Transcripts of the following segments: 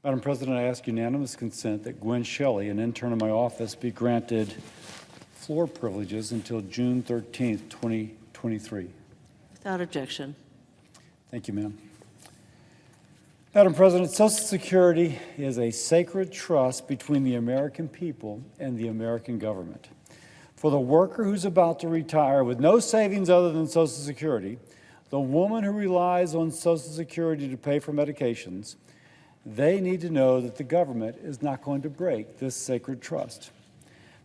Madam President, I ask unanimous consent that Gwen Shelley, an intern in my office, be granted floor privileges until June 13th, 2023. Without objection. Thank you, ma'am. Madam President, Social Security is a sacred trust between the American people and the American government. For the worker who's about to retire with no savings other than Social Security, the woman who relies on Social Security to pay for medications, they need to know that the government is not going to break this sacred trust.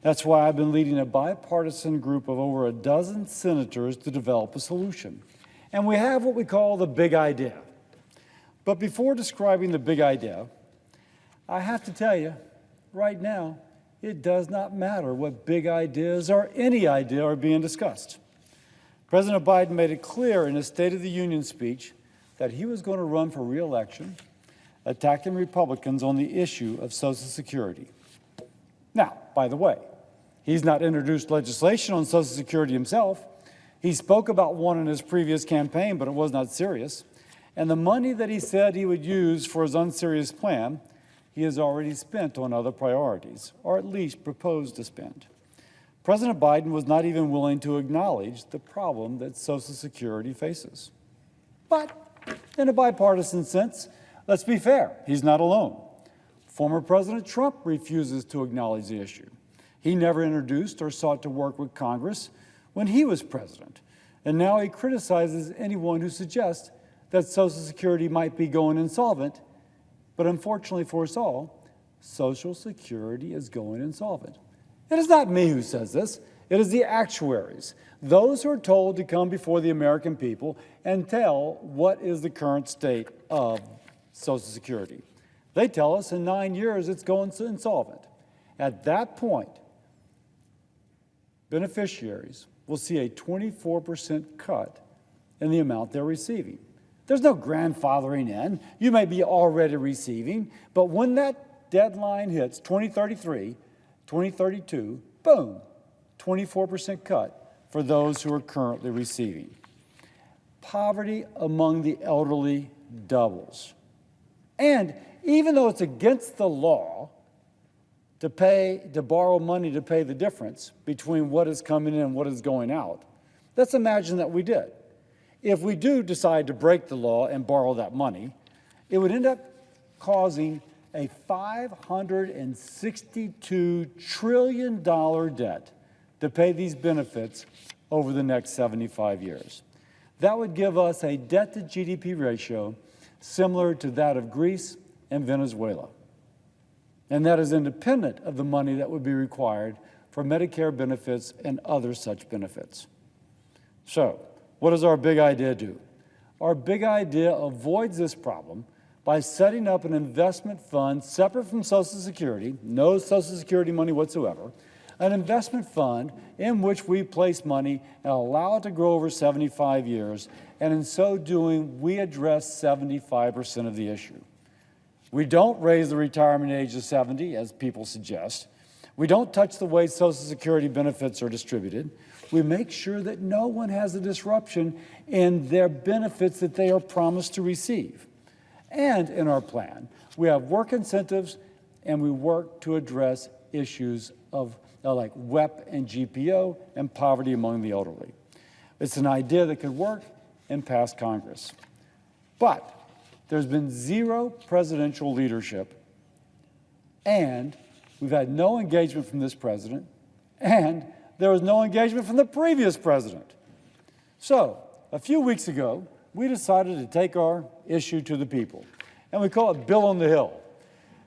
That's why I've been leading a bipartisan group of over a dozen senators to develop a solution. And we have what we call the big idea. But before describing the big idea, I have to tell you, right now, it does not matter what big ideas or any idea are being discussed. President Biden made it clear in his State of the Union speech that he was going to run for re-election, attacking Republicans on the issue of Social Security. Now, by the way, he's not introduced legislation on Social Security himself. He spoke about one in his previous campaign, but it was not serious. And the money that he said he would use for his unserious plan, he has already spent on other priorities, or at least proposed to spend. President Biden was not even willing to acknowledge the problem that Social Security faces. But in a bipartisan sense, let's be fair, he's not alone. Former President Trump refuses to acknowledge the issue. He never introduced or sought to work with Congress when he was president, and now he criticizes anyone who suggests that Social Security might be going insolvent, but unfortunately for us all, Social Security is going insolvent. It is not me who says this, it is the actuaries, those who are told to come before the American people and tell what is the current state of Social Security. They tell us in 9 years it's going insolvent. At that point, beneficiaries will see a 24% cut in the amount they're receiving. There's no grandfathering in. You may be already receiving, but when that deadline hits 2033, 2032, boom, 24% cut for those who are currently receiving. Poverty among the elderly doubles. And even though it's against the law to borrow money to pay the difference between what is coming in and what is going out, let's imagine that we did. If we do decide to break the law and borrow that money, it would end up causing a $562 trillion debt to pay these benefits over the next 75 years. That would give us a debt-to-GDP ratio similar to that of Greece and Venezuela. And that is independent of the money that would be required for Medicare benefits and other such benefits. So, what does our big idea do? Our big idea avoids this problem by setting up an investment fund separate from Social Security, no Social Security money whatsoever, an investment fund in which we place money and allow it to grow over 75 years, and in so doing, we address 75% of the issue. We don't raise the retirement age to 70, as people suggest. We don't touch the way Social Security benefits are distributed. We make sure that no one has a disruption in their benefits that they are promised to receive. And in our plan, we have work incentives, and we work to address issues of like WEP and GPO and poverty among the elderly. It's an idea that could work and pass Congress. But there's been zero presidential leadership, and we've had no engagement from this president, and there was no engagement from the previous president. So, a few weeks ago, we decided to take our issue to the people, and we call it Bill on the Hill.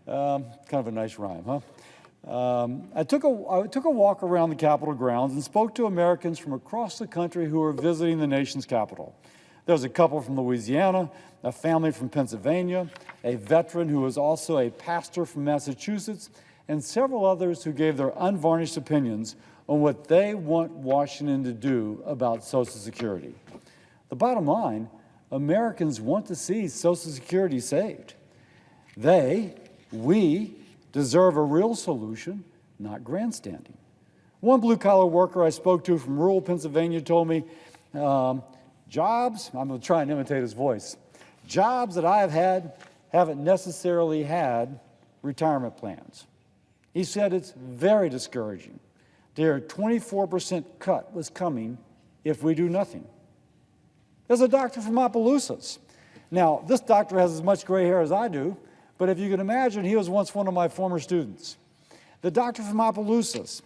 Kind of a nice rhyme, huh? I took a walk around the Capitol grounds and spoke to Americans from across the country who were visiting the nation's capital. There was a couple from Louisiana, a family from Pennsylvania, a veteran who was also a pastor from Massachusetts, and several others who gave their unvarnished opinions on what they want Washington to do about Social Security. The bottom line, Americans want to see Social Security saved. We deserve a real solution, not grandstanding. One blue-collar worker I spoke to from rural Pennsylvania told me, jobs, I'm going to try and imitate his voice, jobs that I have had haven't necessarily had retirement plans. He said it's very discouraging to hear a 24% cut was coming if we do nothing. There's a doctor from Opelousas. Now, this doctor has as much gray hair as I do, but if you can imagine, he was once one of my former students. The doctor from Opelousas,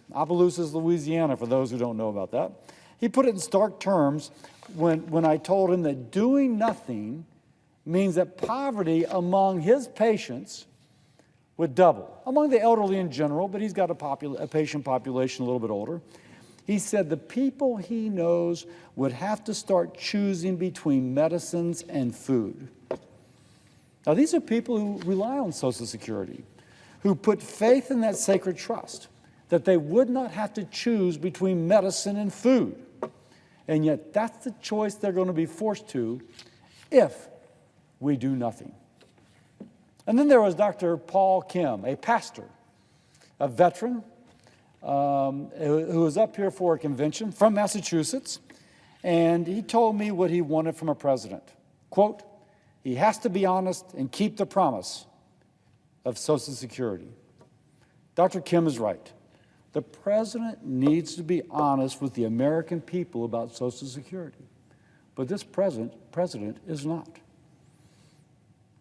Louisiana, for those who don't know about that, he put it in stark terms when I told him that doing nothing means that poverty among his patients would double. Among the elderly in general, but he's got a patient population a little bit older. He said the people he knows would have to start choosing between medicines and food. Now, these are people who rely on Social Security, who put faith in that sacred trust, that they would not have to choose between medicine and food. And yet, that's the choice they're going to be forced to if we do nothing. And then there was Dr. Paul Kim, a pastor, a veteran, who was up here for a convention from Massachusetts, and he told me what he wanted from a president. Quote, he has to be honest and keep the promise of Social Security. Dr. Kim is right. The president needs to be honest with the American people about Social Security, but this president is not.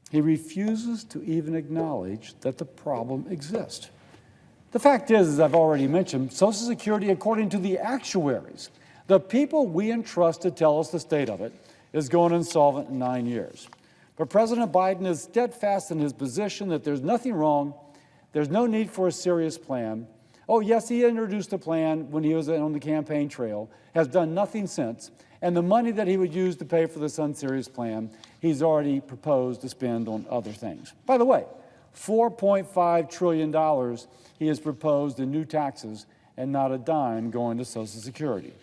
He refuses to even acknowledge that the problem exists. The fact is, as I've already mentioned, Social Security, according to the actuaries, the people we entrust to tell us the state of it, is going insolvent in 9 years. But President Biden is steadfast in his position that there's nothing wrong, there's no need for a serious plan. Oh, yes, he introduced a plan when he was on the campaign trail, has done nothing since, and the money that he would use to pay for this unserious plan, he's already proposed to spend on other things. By the way, $4.5 trillion he has proposed in new taxes and not a dime going to Social Security.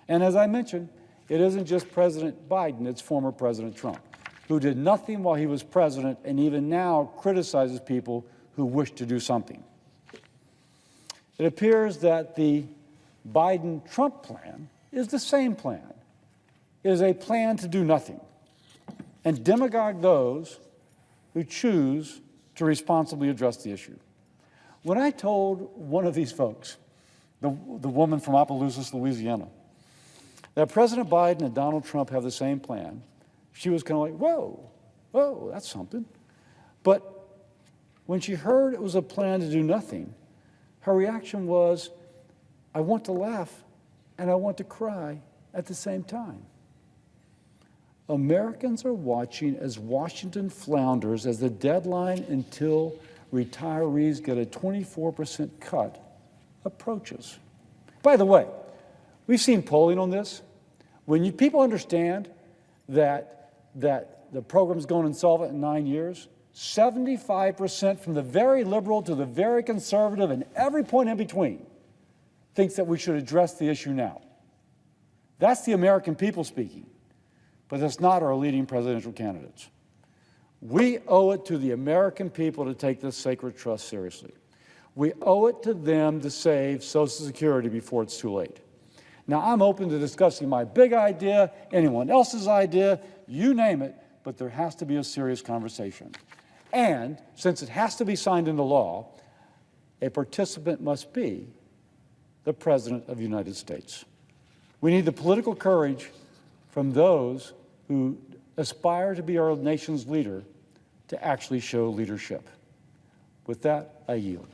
And as I mentioned, it isn't just President Biden, it's former President Trump, who did nothing while he was president and even now criticizes people who wish to do something. It appears that the Biden-Trump plan is the same plan. It is a plan to do nothing and demagogue those who choose to responsibly address the issue. When I told one of these folks, the woman from Opelousas, Louisiana, that President Biden and Donald Trump have the same plan, she was kind of like, whoa, that's something. But when she heard it was a plan to do nothing, her reaction was, I want to laugh and I want to cry at the same time. Americans are watching as Washington flounders as the deadline until retirees get a 24% cut approaches. By the way, we've seen polling on this. When people understand that the program's going insolvent in 9 years, 75% from the very liberal to the very conservative and every point in between thinks that we should address the issue now. That's the American people speaking, but that's not our leading presidential candidates. We owe it to the American people to take this sacred trust seriously. We owe it to them to save Social Security before it's too late. Now, I'm open to discussing my big idea, anyone else's idea, you name it, but there has to be a serious conversation. And since it has to be signed into law, a participant must be the President of the United States. We need the political courage from those who aspire to be our nation's leader to actually show leadership. With that, I yield.